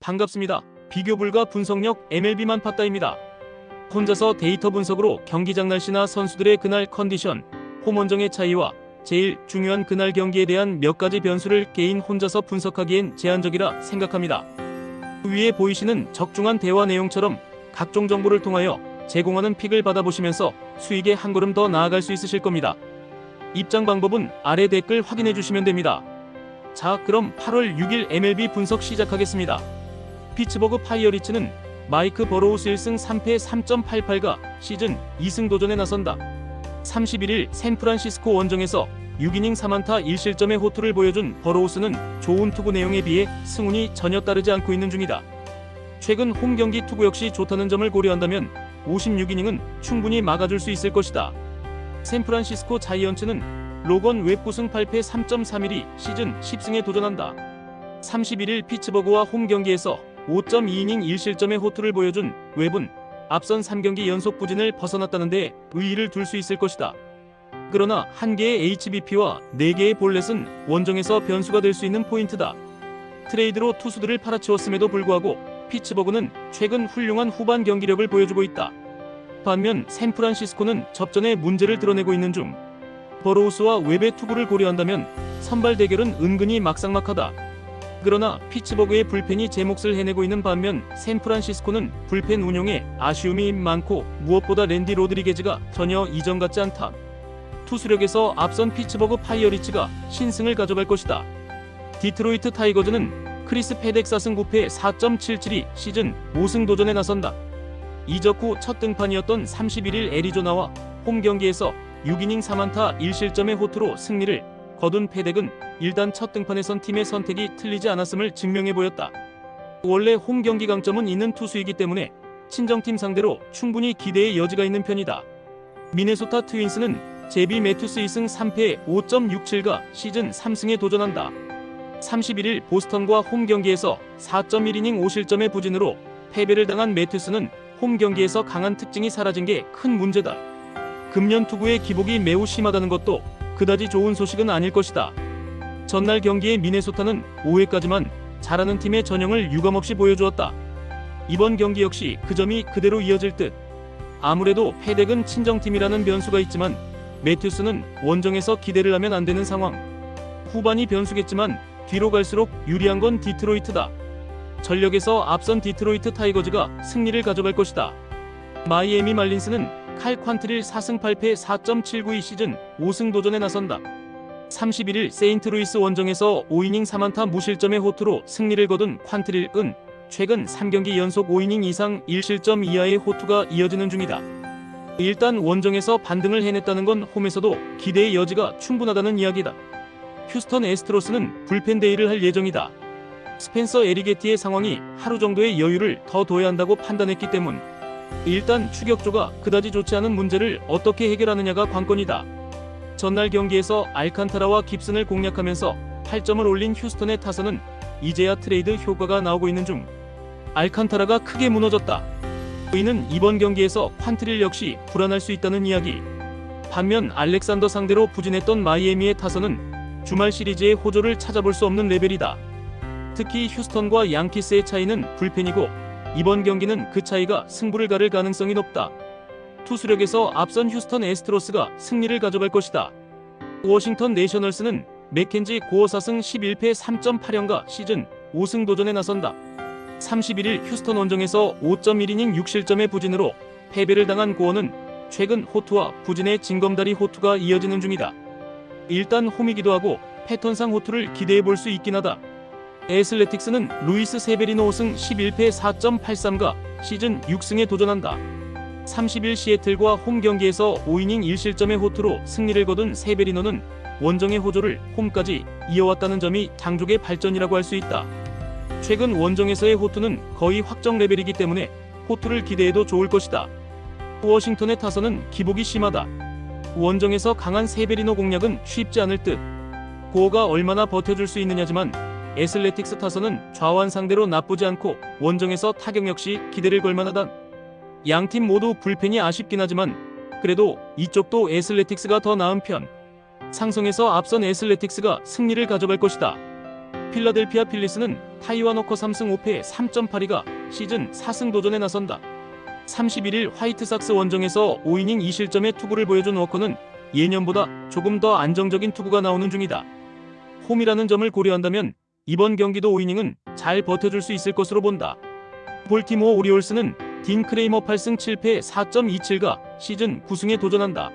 반갑습니다. 비교 불가 분석력 MLB만 팠다입니다. 혼자서 데이터 분석으로 경기장 날씨나 선수들의 그날 컨디션, 홈 원정의 차이와 제일 중요한 그날 경기에 대한 몇 가지 변수를 개인 혼자서 분석하기엔 제한적이라 생각합니다. 위에 보이시는 적중한 대화 내용처럼 각종 정보를 통하여 제공하는 픽을 받아보시면서 수익에 한 걸음 더 나아갈 수 있으실 겁니다. 입장 방법은 아래 댓글 확인해 주시면 됩니다. 자, 그럼 8월 6일 MLB 분석 시작하겠습니다. 피츠버그 파이어리츠는 마이크 버로우스 1승 3패 3.88가 시즌 2승 도전에 나선다. 31일 샌프란시스코 원정에서 6이닝 3안타 1실점의 호투를 보여준 버로우스는 좋은 투구 내용에 비해 승운이 전혀 따르지 않고 있는 중이다. 최근 홈 경기 투구 역시 좋다는 점을 고려한다면 56이닝은 충분히 막아줄 수 있을 것이다. 샌프란시스코 자이언츠는 로건 웹 9승 8패 3.31이 시즌 10승에 도전한다. 31일 피츠버그와 홈 경기에서 5.2이닝 1실점의 호투를 보여준 웹은 앞선 3경기 연속 부진을 벗어났다는 데 의의를 둘 수 있을 것이다. 그러나 1개의 HBP와 4개의 볼넷은 원정에서 변수가 될 수 있는 포인트다. 트레이드로 투수들을 팔아치웠음에도 불구하고 피츠버그는 최근 훌륭한 후반 경기력을 보여주고 있다. 반면 샌프란시스코는 접전에 문제를 드러내고 있는 중. 버로우스와 웹의 투구를 고려한다면 선발 대결은 은근히 막상막하다. 그러나 피츠버그의 불펜이 제 몫을 해내고 있는 반면 샌프란시스코는 불펜 운용에 아쉬움이 많고 무엇보다 랜디 로드리게즈가 전혀 이전 같지 않다. 투수력에서 앞선 피츠버그 파이어리츠가 신승을 가져갈 것이다. 디트로이트 타이거즈는 크리스 패덱 4승 9패 4.77이 시즌 5승 도전에 나선다. 이적 후 첫 등판이었던 31일 애리조나와 홈 경기에서 6이닝 3안타 1실점의 호투로 승리를 거둔 패덱은 일단 첫 등판에선 팀의 선택이 틀리지 않았음을 증명해 보였다. 원래 홈 경기 강점은 있는 투수이기 때문에 친정팀 상대로 충분히 기대의 여지가 있는 편이다. 미네소타 트윈스는 제비 매튜스 2승 3패 5.67가 시즌 3승에 도전한다. 31일 보스턴과 홈 경기에서 4.1이닝 5실점의 부진으로 패배를 당한 매튜스는 홈 경기에서 강한 특징이 사라진 게 큰 문제다. 금년 투구의 기복이 매우 심하다는 것도 그다지 좋은 소식은 아닐 것이다. 전날 경기에 미네소타는 5회까지만 잘하는 팀의 전형을 유감없이 보여주었다. 이번 경기 역시 그 점이 그대로 이어질 듯. 아무래도 패덱은 친정팀이라는 변수가 있지만 매튜스는 원정에서 기대를 하면 안 되는 상황. 후반이 변수겠지만 뒤로 갈수록 유리한 건 디트로이트다. 전력에서 앞선 디트로이트 타이거즈가 승리를 가져갈 것이다. 마이애미 말린스는 칼 퀀트릴 4승 8패 4.79이 시즌 5승 도전에 나선다. 31일 세인트루이스 원정에서 5이닝 3안타 무실점의 호투로 승리를 거둔 퀀트릴은 최근 3경기 연속 5이닝 이상 1실점 이하의 호투가 이어지는 중이다. 일단 원정에서 반등을 해냈다는 건 홈에서도 기대의 여지가 충분하다는 이야기다. 휴스턴 애스트로스는 불펜 데이를 할 예정이다. 스펜서 에리게티의 상황이 하루 정도의 여유를 더 둬야 한다고 판단했기 때문. 일단 추격조가 그다지 좋지 않은 문제를 어떻게 해결하느냐가 관건이다. 전날 경기에서 알칸타라와 깁슨을 공략하면서 8점을 올린 휴스턴의 타선은 이제야 트레이드 효과가 나오고 있는 중. 알칸타라가 크게 무너졌다. 이는 이번 경기에서 퀀트릴 역시 불안할 수 있다는 이야기. 반면 알렉산더 상대로 부진했던 마이애미의 타선은 주말 시리즈의 호조를 찾아볼 수 없는 레벨이다. 특히 휴스턴과 양키스의 차이는 불펜이고 이번 경기는 그 차이가 승부를 가를 가능성이 높다. 투수력에서 앞선 휴스턴 애스트로스가 승리를 가져갈 것이다. 워싱턴 내셔널스는 맥켄지 고어 4승 11패 3.8연가 시즌 5승 도전에 나선다. 31일 휴스턴 원정에서 5.1이닝 6실점의 부진으로 패배를 당한 고어는 최근 호투와 부진의 징검다리 호투가 이어지는 중이다. 일단 홈이기도 하고 패턴상 호투를 기대해 볼 수 있긴 하다. 애슬레틱스는 루이스 세베리노 5승 11패 4.83가 시즌 6승에 도전한다. 30일 시애틀과 홈 경기에서 5이닝 1실점의 호투로 승리를 거둔 세베리노는 원정의 호조를 홈까지 이어왔다는 점이 장족의 발전이라고 할 수 있다. 최근 원정에서의 호투는 거의 확정 레벨이기 때문에 호투를 기대해도 좋을 것이다. 워싱턴의 타선은 기복이 심하다. 원정에서 강한 세베리노 공략은 쉽지 않을 듯. 고어가 얼마나 버텨줄 수 있느냐지만 애슬레틱스 타선은 좌완 상대로 나쁘지 않고 원정에서 타격 역시 기대를 걸만하다. 양팀 모두 불펜이 아쉽긴 하지만 그래도 이쪽도 애슬레틱스가 더 나은 편. 상성에서 앞선 애슬레틱스가 승리를 가져갈 것이다. 필라델피아 필리스는 타이완 워커 3승 5패 3.82가 시즌 4승 도전에 나선다. 31일 화이트삭스 원정에서 5이닝 2실점의 투구를 보여준 워커는 예년보다 조금 더 안정적인 투구가 나오는 중이다. 홈이라는 점을 고려한다면 이번 경기도 5이닝은 잘 버텨줄 수 있을 것으로 본다. 볼티모어 오리올스는 딘 크레이머 8승 7패 4.27가 시즌 9승에 도전한다.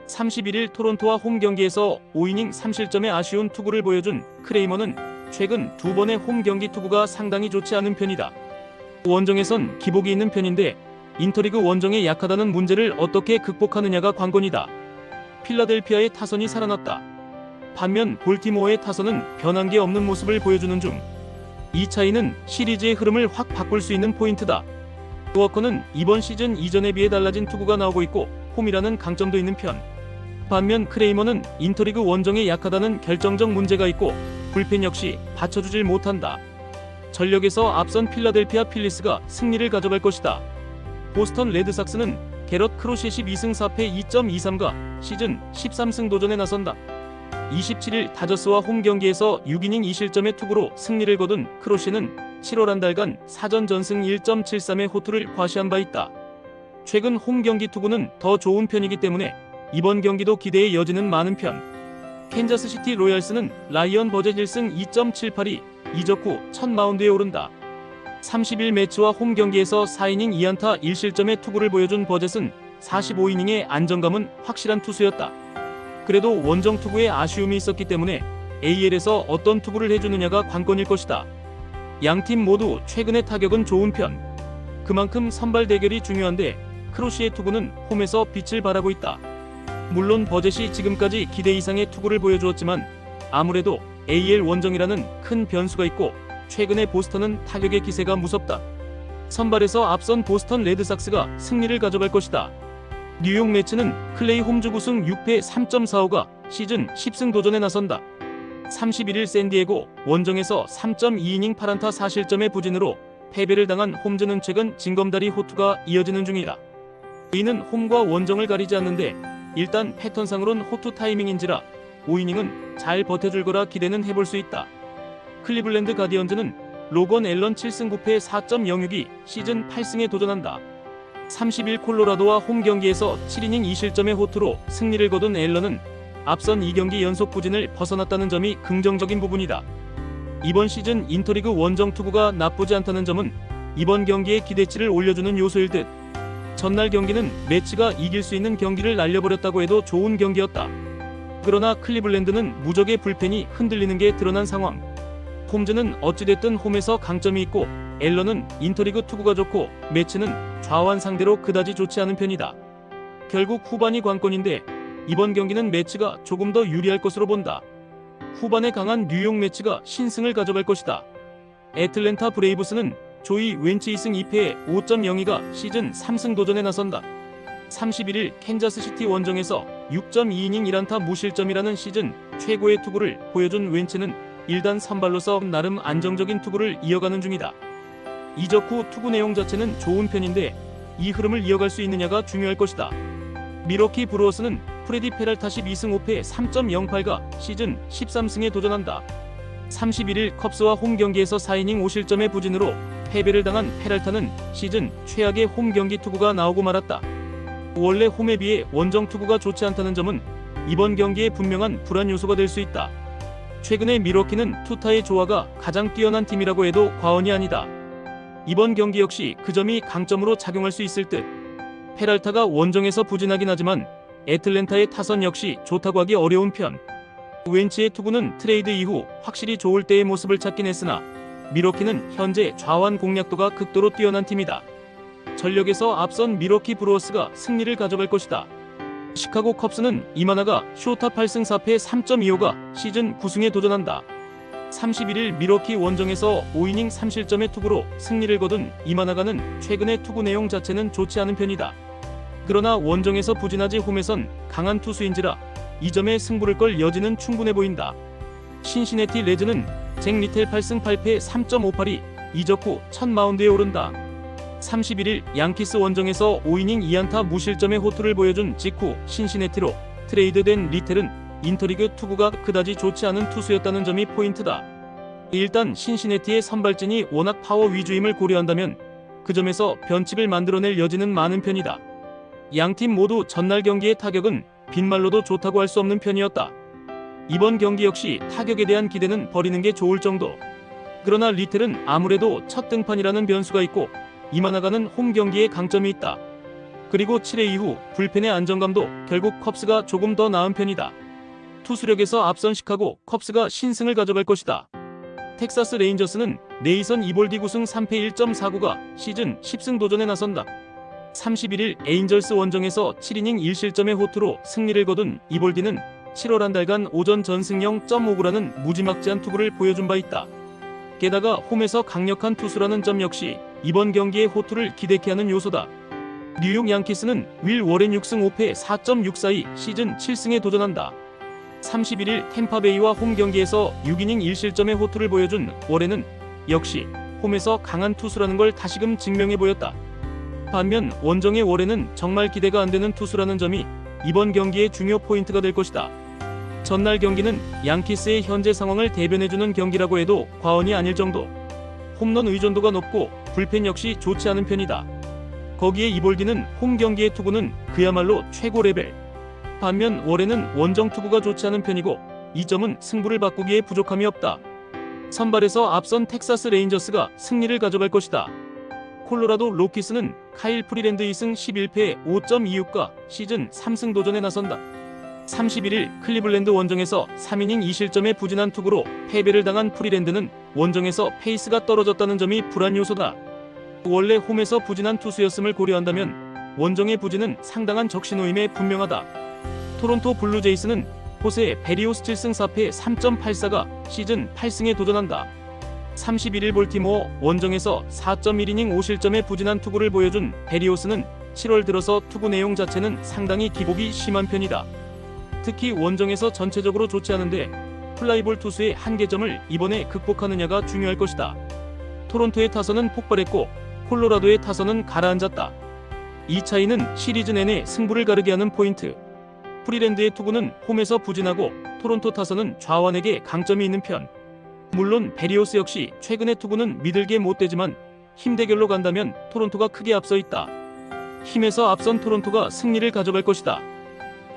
31일 토론토와 홈 경기에서 5이닝 3실점의 아쉬운 투구를 보여준 크레이머는 최근 두 번의 홈 경기 투구가 상당히 좋지 않은 편이다. 원정에선 기복이 있는 편인데 인터리그 원정에 약하다는 문제를 어떻게 극복하느냐가 관건이다. 필라델피아의 타선이 살아났다. 반면 볼티모어의 타선은 변한 게 없는 모습을 보여주는 중. 이 차이는 시리즈의 흐름을 확 바꿀 수 있는 포인트다. 워커는 이번 시즌 이전에 비해 달라진 투구가 나오고 있고 홈이라는 강점도 있는 편. 반면 크레이머는 인터리그 원정에 약하다는 결정적 문제가 있고 불펜 역시 받쳐주질 못한다. 전력에서 앞선 필라델피아 필리스가 승리를 가져갈 것이다. 보스턴 레드삭스는 게럿 크로시 12승 4패 2.23가 시즌 13승 도전에 나선다. 27일 다저스와 홈 경기에서 6이닝 2실점의 투구로 승리를 거둔 크로시는 7월 한 달간 4전 전승 1.73의 호투를 과시한 바 있다. 최근 홈 경기 투구는 더 좋은 편이기 때문에 이번 경기도 기대의 여지는 많은 편. 캔자스시티 로얄스는 라이언 버젯 1승 2.78이 이적 후 첫 마운드에 오른다. 30일 매치와 홈 경기에서 4이닝 2안타 1실점의 투구를 보여준 버젯은 45이닝의 안정감은 확실한 투수였다. 그래도 원정 투구에 아쉬움이 있었기 때문에 AL에서 어떤 투구를 해주느냐가 관건일 것이다. 양팀 모두 최근의 타격은 좋은 편. 그만큼 선발 대결이 중요한데 크로시의 투구는 홈에서 빛을 발하고 있다. 물론 버젯이 지금까지 기대 이상의 투구를 보여주었지만 아무래도 AL 원정이라는 큰 변수가 있고 최근의 보스턴은 타격의 기세가 무섭다. 선발에서 앞선 보스턴 레드삭스가 승리를 가져갈 것이다. 뉴욕 매츠는 클레이 홈즈 9승 6패 3.45가 시즌 10승 도전에 나선다. 31일 샌디에고 원정에서 3.2이닝 8안타 4실점의 부진으로 패배를 당한 홈즈는 최근 징검다리 호투가 이어지는 중이다. 이는 홈과 원정을 가리지 않는데 일단 패턴상으론 호투 타이밍인지라 5이닝은 잘 버텨줄 거라 기대는 해볼 수 있다. 클리블랜드 가디언즈는 로건 앨런 7승 9패 4.06이 시즌 8승에 도전한다. 30일 콜로라도와 홈 경기에서 7이닝 2실점의 호투로 승리를 거둔 앨런은 앞선 2경기 연속 부진을 벗어났다는 점이 긍정적인 부분이다. 이번 시즌 인터리그 원정 투구가 나쁘지 않다는 점은 이번 경기의 기대치를 올려주는 요소일 듯. 전날 경기는 매치가 이길 수 있는 경기를 날려버렸다고 해도 좋은 경기였다. 그러나 클리블랜드는 무적의 불펜이 흔들리는 게 드러난 상황. 홈즈는 어찌됐든 홈에서 강점이 있고 앨런은 인터리그 투구가 좋고 매치는 좌완 상대로 그다지 좋지 않은 편이다. 결국 후반이 관건인데 이번 경기는 매치가 조금 더 유리할 것으로 본다. 후반에 강한 뉴욕 매치가 신승을 가져갈 것이다. 애틀랜타 브레이브스는 조이 웬츠 2승 2패 5.02가 시즌 3승 도전에 나선다. 31일 캔자스시티 원정에서 6.2이닝 1안타 무실점이라는 시즌 최고의 투구를 보여준 웬츠는 일단 선발로서 나름 안정적인 투구를 이어가는 중이다. 이적 후 투구 내용 자체는 좋은 편인데 이 흐름을 이어갈 수 있느냐가 중요할 것이다. 미러키 브루어스는 프레디 페랄타 12승 5패 3.08가 시즌 13승에 도전한다. 31일 컵스와 홈 경기에서 4이닝 5실점의 부진으로 패배를 당한 페랄타는 시즌 최악의 홈 경기 투구가 나오고 말았다. 원래 홈에 비해 원정 투구가 좋지 않다는 점은 이번 경기에 분명한 불안 요소가 될 수 있다. 최근에 미러키는 투타의 조화가 가장 뛰어난 팀이라고 해도 과언이 아니다. 이번 경기 역시 그 점이 강점으로 작용할 수 있을 듯. 페랄타가 원정에서 부진하긴 하지만 애틀랜타의 타선 역시 좋다고 하기 어려운 편. 웬츠의 투구는 트레이드 이후 확실히 좋을 때의 모습을 찾긴 했으나 미러키는 현재 좌완 공략도가 극도로 뛰어난 팀이다. 전력에서 앞선 미러키 브루어스가 승리를 가져갈 것이다. 시카고 컵스는 이마나가 쇼타 8승 4패 3.25가 시즌 9승에 도전한다. 31일 미러키 원정에서 5이닝 3실점의 투구로 승리를 거둔 이마나가는 최근의 투구 내용 자체는 좋지 않은 편이다. 그러나 원정에서 부진하지 홈에선 강한 투수인지라 이 점에 승부를 걸 여지는 충분해 보인다. 신시내티 레즈는 잭 리텔 8승 8패 3.58이 이적 후 첫 마운드에 오른다. 31일 양키스 원정에서 5이닝 2안타 무실점의 호투를 보여준 직후 신시내티로 트레이드된 리텔은 인터리그 투구가 그다지 좋지 않은 투수였다는 점이 포인트다. 일단 신시내티의 선발진이 워낙 파워 위주임을 고려한다면 그 점에서 변칙을 만들어낼 여지는 많은 편이다. 양팀 모두 전날 경기의 타격은 빈말로도 좋다고 할 수 없는 편이었다. 이번 경기 역시 타격에 대한 기대는 버리는 게 좋을 정도. 그러나 리텔은 아무래도 첫 등판이라는 변수가 있고 이만나가는 홈 경기에 강점이 있다. 그리고 7회 이후 불펜의 안정감도 결국 컵스가 조금 더 나은 편이다. 투수력에서 앞선 시카고 컵스가 신승을 가져갈 것이다. 텍사스 레인저스는 네이선 이볼디 9승 3패 1.49가 시즌 10승 도전에 나선다. 31일 에인절스 원정에서 7이닝 1실점의 호투로 승리를 거둔 이볼디는 7월 한 달간 오전 전승 0.59라는 무지막지한 투구를 보여준 바 있다. 게다가 홈에서 강력한 투수라는 점 역시 이번 경기의 호투를 기대케 하는 요소다. 뉴욕 양키스는 윌 워렌 6승 5패 4.642 시즌 7승에 도전한다. 31일 템파베이와 홈 경기에서 6이닝 1실점의 호투를 보여준 워렌은 역시 홈에서 강한 투수라는 걸 다시금 증명해 보였다. 반면 원정의 워렌은 정말 기대가 안 되는 투수라는 점이 이번 경기의 중요 포인트가 될 것이다. 전날 경기는 양키스의 현재 상황을 대변해주는 경기라고 해도 과언이 아닐 정도. 홈런 의존도가 높고 불펜 역시 좋지 않은 편이다. 거기에 이볼디는 홈 경기의 투구는 그야말로 최고 레벨. 반면 워렌은 원정 투구가 좋지 않은 편이고 이 점은 승부를 바꾸기에 부족함이 없다. 선발에서 앞선 텍사스 레인저스가 승리를 가져갈 것이다. 콜로라도 로키스는 카일 프리랜드 2승 11패 5.26가 시즌 3승 도전에 나선다. 31일 클리블랜드 원정에서 3이닝 2실점의 부진한 투구로 패배를 당한 프리랜드는 원정에서 페이스가 떨어졌다는 점이 불안 요소다. 원래 홈에서 부진한 투수였음을 고려한다면 원정의 부진은 상당한 적신호임에 분명하다. 토론토 블루제이스는 호세 베리오스 7승 4패 3.84가 시즌 8승에 도전한다. 31일 볼티모어 원정에서 4.1이닝 5실점의 부진한 투구를 보여준 베리오스는 7월 들어서 투구 내용 자체는 상당히 기복이 심한 편이다. 특히 원정에서 전체적으로 좋지 않은데 플라이볼 투수의 한계점을 이번에 극복하느냐가 중요할 것이다. 토론토의 타선은 폭발했고 콜로라도의 타선은 가라앉았다. 이 차이는 시리즈 내내 승부를 가르게 하는 포인트. 프리랜드의 투구는 홈에서 부진하고 토론토 타선은 좌완에게 강점이 있는 편. 물론 베리오스 역시 최근의 투구는 믿을게 못되지만 힘 대결로 간다면 토론토가 크게 앞서 있다. 힘에서 앞선 토론토가 승리를 가져갈 것이다.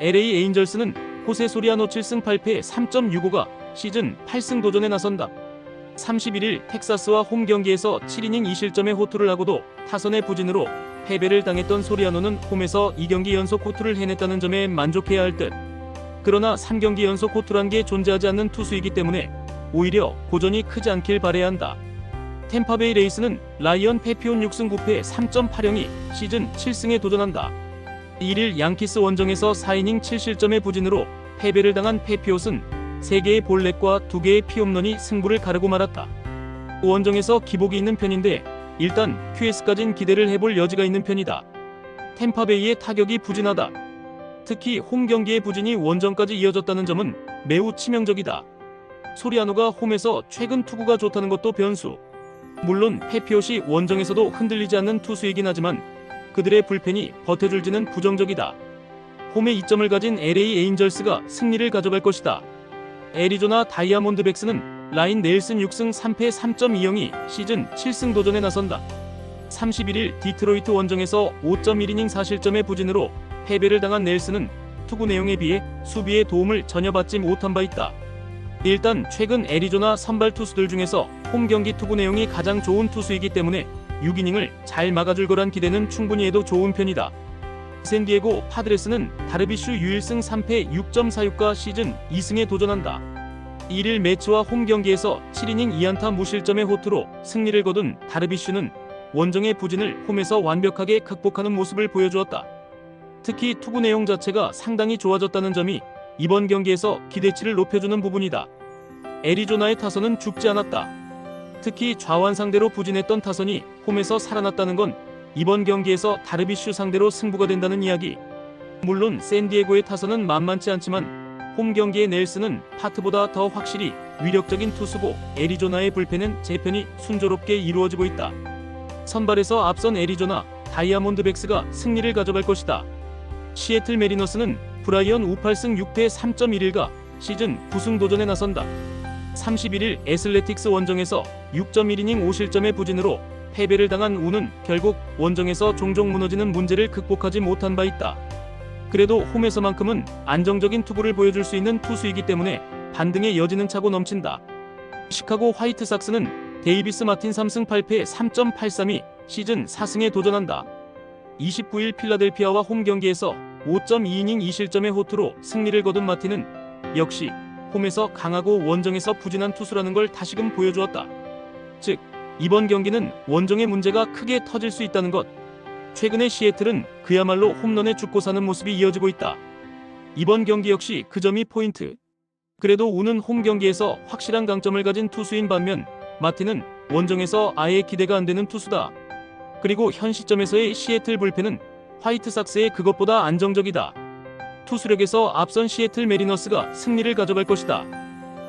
LA 에인절스는 호세 소리아노 7승 8패 3.65가 시즌 8승 도전에 나선다. 31일 텍사스와 홈 경기에서 7이닝 2실점의 호투를 하고도 타선의 부진으로 패배를 당했던 소리아노는 홈에서 2경기 연속 호투를 해냈다는 점에 만족해야 할 듯. 그러나 3경기 연속 호투란 게 존재하지 않는 투수이기 때문에 오히려 고전이 크지 않길 바라야 한다. 템파베이 레이스는 라이언 페피온 6승 9패 3.80이 시즌 7승에 도전한다. 1일 양키스 원정에서 4이닝 7실점의 부진으로 패배를 당한 페피옷은 3개의 볼넷과 2개의 피홈런이 승부를 가르고 말았다. 원정에서 기복이 있는 편인데 일단 QS까진 기대를 해볼 여지가 있는 편이다. 템파베이의 타격이 부진하다. 특히 홈 경기의 부진이 원정까지 이어졌다는 점은 매우 치명적이다. 소리아노가 홈에서 최근 투구가 좋다는 것도 변수. 물론 페피옷이 원정에서도 흔들리지 않는 투수이긴 하지만 그들의 불펜이 버텨줄지는 부정적이다. 홈에 이점을 가진 LA 에인절스가 승리를 가져갈 것이다. 애리조나 다이아몬드백스는 라인 넬슨 6승 3패 3.20이 시즌 7승 도전에 나선다. 31일 디트로이트 원정에서 5.1이닝 4실점의 부진으로 패배를 당한 넬슨은 투구 내용에 비해 수비의 도움을 전혀 받지 못한 바 있다. 일단 최근 애리조나 선발 투수들 중에서 홈 경기 투구 내용이 가장 좋은 투수이기 때문에 6이닝을 잘 막아줄 거란 기대는 충분히 해도 좋은 편이다. 샌디에고 파드레스는 다르비슈 유일승 3패 6.46가 시즌 2승에 도전한다. 1일 매치와 홈 경기에서 7이닝 2안타 무실점의 호투로 승리를 거둔 다르비슈는 원정의 부진을 홈에서 완벽하게 극복하는 모습을 보여주었다. 특히 투구 내용 자체가 상당히 좋아졌다는 점이 이번 경기에서 기대치를 높여주는 부분이다. 애리조나의 타선은 죽지 않았다. 특히 좌완 상대로 부진했던 타선이 홈에서 살아났다는 건 이번 경기에서 다르비슈 상대로 승부가 된다는 이야기. 물론 샌디에고의 타선은 만만치 않지만 홈 경기의 넬슨은 파트보다 더 확실히 위력적인 투수고 애리조나의 불펜은 재편이 순조롭게 이루어지고 있다. 선발에서 앞선 애리조나 다이아몬드백스가 승리를 가져갈 것이다. 시애틀 메리너스는 브라이언 우팔승 6패 3.11가 시즌 9승 도전에 나선다. 31일 애슬레틱스 원정에서 6.1이닝 5실점의 부진으로 패배를 당한 우는 결국 원정에서 종종 무너지는 문제를 극복하지 못한 바 있다. 그래도 홈에서만큼은 안정적인 투구를 보여줄 수 있는 투수이기 때문에 반등의 여지는 차고 넘친다. 시카고 화이트삭스는 데이비스 마틴 3승 8패 3.832 시즌 4승에 도전한다. 29일 필라델피아와 홈 경기에서 5.2이닝 2실점의 호투로 승리를 거둔 마틴은 역시 홈에서 강하고 원정에서 부진한 투수라는 걸 다시금 보여주었다. 즉, 이번 경기는 원정의 문제가 크게 터질 수 있다는 것. 최근에 시애틀은 그야말로 홈런에 죽고 사는 모습이 이어지고 있다. 이번 경기 역시 그 점이 포인트. 그래도 우는 홈 경기에서 확실한 강점을 가진 투수인 반면 마틴은 원정에서 아예 기대가 안 되는 투수다. 그리고 현 시점에서의 시애틀 불펜은 화이트삭스의 그것보다 안정적이다. 투수력에서 앞선 시애틀 메리너스가 승리를 가져갈 것이다.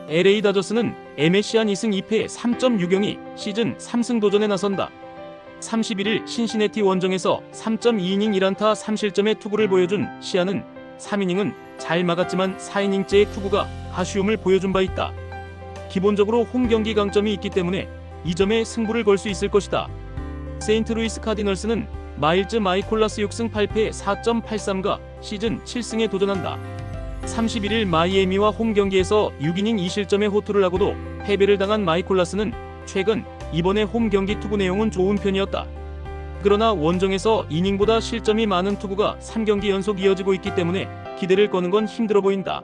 LA 다저스는 MSC한 2승 2패 3.602 시즌 3승 도전에 나선다. 31일 신시내티 원정에서 3.2이닝 1안타 3실점의 투구를 보여준 시아는 3이닝은 잘 막았지만 4이닝째의 투구가 아쉬움을 보여준 바 있다. 기본적으로 홈 경기 강점이 있기 때문에 이 점에 승부를 걸 수 있을 것이다. 세인트루이스 카디널스는 마일즈 마이콜라스 6승 8패 4.83가 시즌 7승에 도전한다. 31일 마이애미와 홈 경기에서 6이닝 2실점의 호투를 하고도 패배를 당한 마이콜라스는 최근 이번에 홈 경기 투구 내용은 좋은 편이었다. 그러나 원정에서 이닝보다 실점이 많은 투구가 3경기 연속 이어지고 있기 때문에 기대를 거는 건 힘들어 보인다.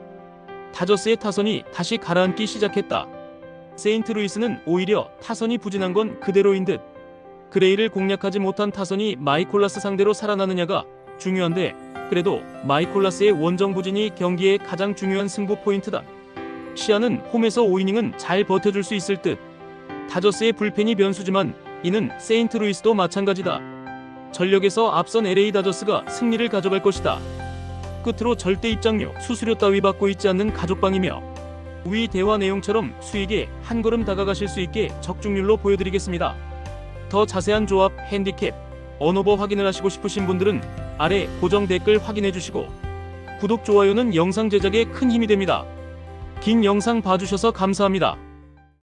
다저스의 타선이 다시 가라앉기 시작했다. 세인트루이스는 오히려 타선이 부진한 건 그대로인 듯. 그레이를 공략하지 못한 타선이 마이콜라스 상대로 살아나느냐가 중요한데 그래도 마이콜라스의 원정 부진이 경기의 가장 중요한 승부 포인트다. 시아는 홈에서 5이닝은 잘 버텨줄 수 있을 듯. 다저스의 불펜이 변수지만 이는 세인트루이스도 마찬가지다. 전력에서 앞선 LA 다저스가 승리를 가져갈 것이다. 끝으로 절대 입장료, 수수료 따위 받고 있지 않는 가족방이며 위 대화 내용처럼 수익에 한 걸음 다가가실 수 있게 적중률로 보여드리겠습니다. 더 자세한 조합, 핸디캡, 언오버 확인을 하시고 싶으신 분들은 아래 고정 댓글 확인해 주시고 구독, 좋아요는 영상 제작에 큰 힘이 됩니다. 긴 영상 봐주셔서 감사합니다.